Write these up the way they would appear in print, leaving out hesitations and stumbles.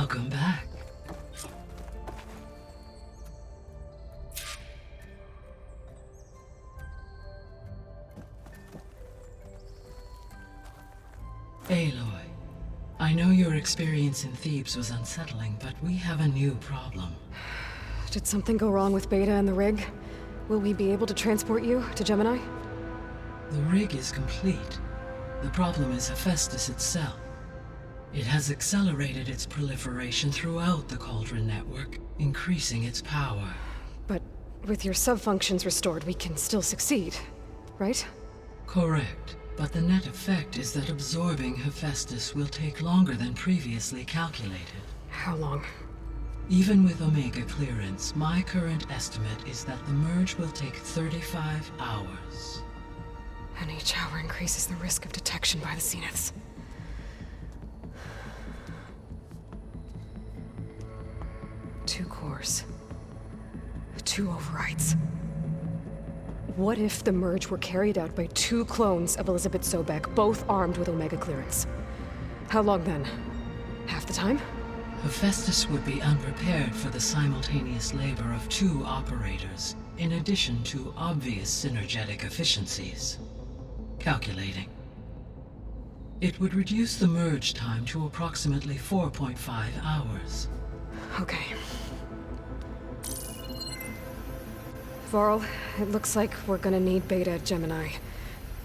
Welcome back. Aloy, I know your experience in Thebes was unsettling, but we have a new problem. Did something go wrong with Beta and the rig? Will we be able to transport you to Gemini? The rig is complete. The problem is Hephaestus itself. It has accelerated its proliferation throughout the Cauldron network, increasing its power. But with your sub-functions restored, we can still succeed, right? Correct. But the net effect is that absorbing Hephaestus will take longer than previously calculated. How long? Even with Omega clearance, my current estimate is that the merge will take 35 hours. And each hour increases the risk of detection by the Zeniths. Two cores. Two overrides. What if the merge were carried out by two clones of Elizabeth Sobek, both armed with Omega clearance? How long then? Half the time? Hephaestus would be unprepared for the simultaneous labor of two operators, in addition to obvious synergetic efficiencies. Calculating. It would reduce the merge time to approximately 4.5 hours. Okay. Varl, it looks like we're gonna need Beta at Gemini.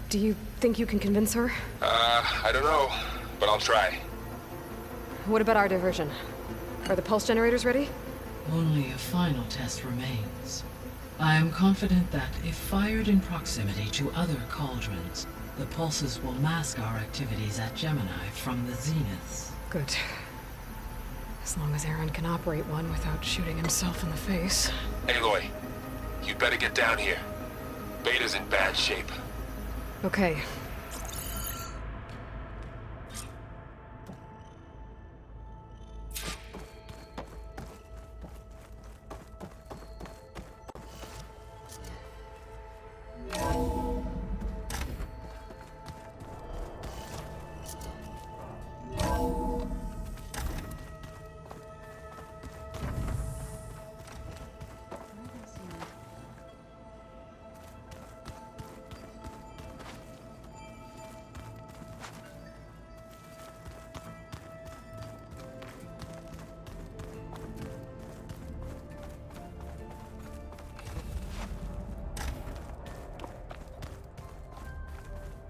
Do you think you can convince her? I don't know, but I'll try. What about our diversion? Are the pulse generators ready? Only a final test remains. I am confident that if fired in proximity to other cauldrons, the pulses will mask our activities at Gemini from the Zeniths. Good. As long as Aaron can operate one without shooting himself in the face. Aloy, you'd better get down here. Beta's in bad shape. Okay.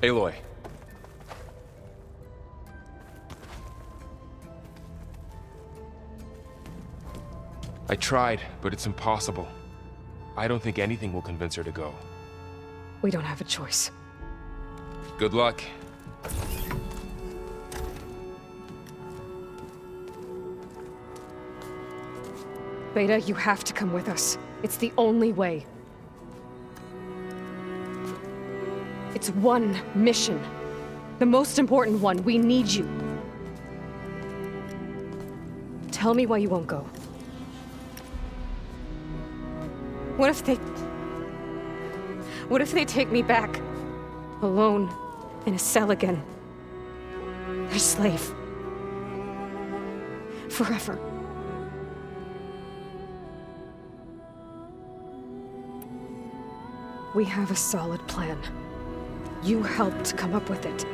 Aloy. I tried, but it's impossible. I don't think anything will convince her to go. We don't have a choice. Good luck. Beta, you have to come with us. It's the only way. It's one mission. The most important one. We need you. Tell me why you won't go. What if they take me back? Alone, in a cell again. Their slave. Forever. We have a solid plan. You helped come up with it.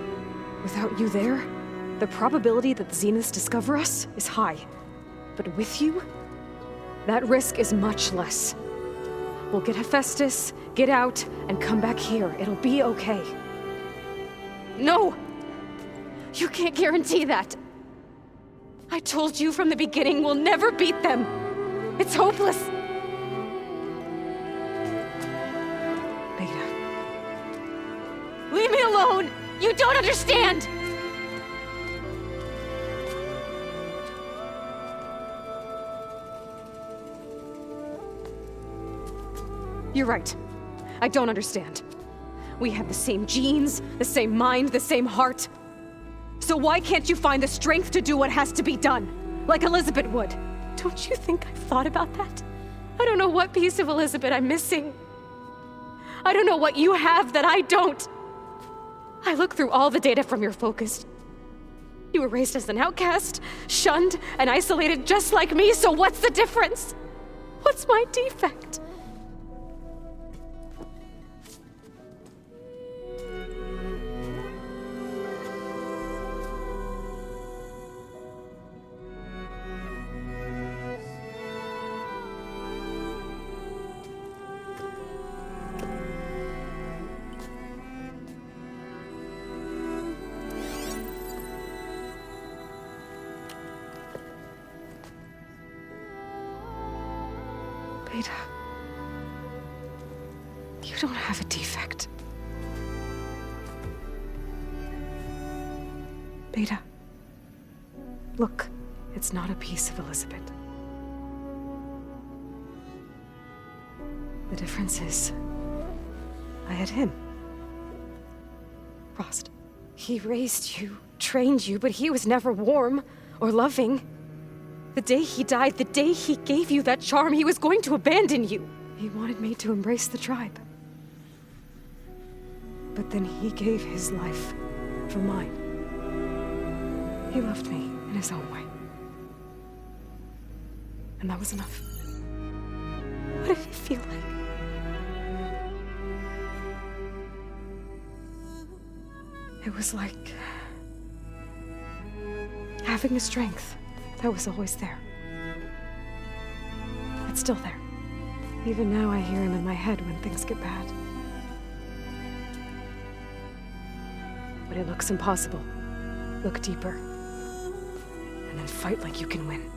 Without you there, the probability that the Zeniths discover us is high. But with you, that risk is much less. We'll get Hephaestus, get out, and come back here. It'll be okay. No! You can't guarantee that. I told you from the beginning we'll never beat them. It's hopeless. Beta. Leave me alone! You don't understand! You're right. I don't understand. We have the same genes, the same mind, the same heart. So why can't you find the strength to do what has to be done? Like Elizabeth would. Don't you think I've thought about that? I don't know what piece of Elizabeth I'm missing. I don't know what you have that I don't. I look through all the data from your focus. You were raised as an outcast, shunned and isolated just like me, so what's the difference? What's my defect? Beta, you don't have a defect. Beta, look, it's not a piece of Elizabeth. The difference is, I had him. Frost. He raised you, trained you, but he was never warm or loving. The day he died, the day he gave you that charm, he was going to abandon you. He wanted me to embrace the tribe. But then he gave his life for mine. He loved me in his own way. And that was enough. What did it feel like? It was like having a strength that was always there. It's still there. Even now I hear him in my head when things get bad. But it looks impossible. Look deeper. And then fight like you can win.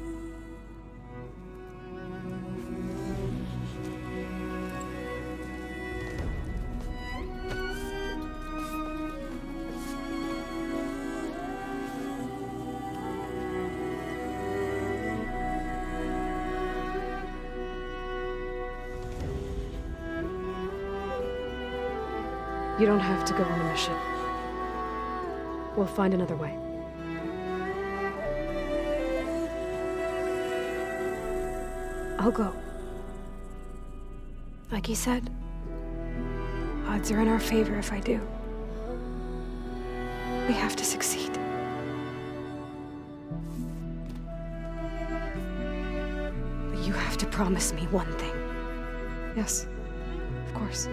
You don't have to go on the mission. We'll find another way. I'll go. Like he said, odds are in our favor if I do. We have to succeed. But you have to promise me one thing. Yes, of course.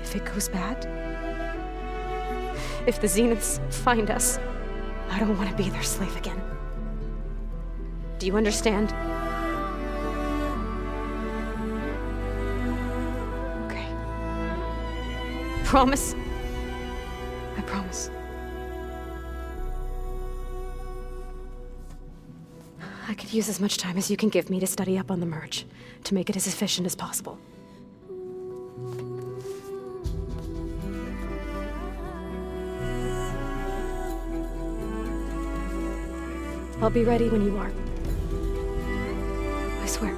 If it goes bad, if the Zeniths find us, I don't want to be their slave again. Do you understand? Okay. Promise? I promise. I could use as much time as you can give me to study up on the merge, to make it as efficient as possible. I'll be ready when you are. I swear.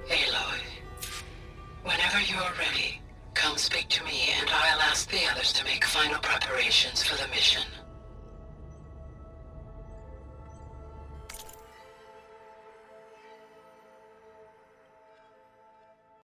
Aloy, whenever you're ready, come speak to me and I'll ask the others to make final preparations for the mission.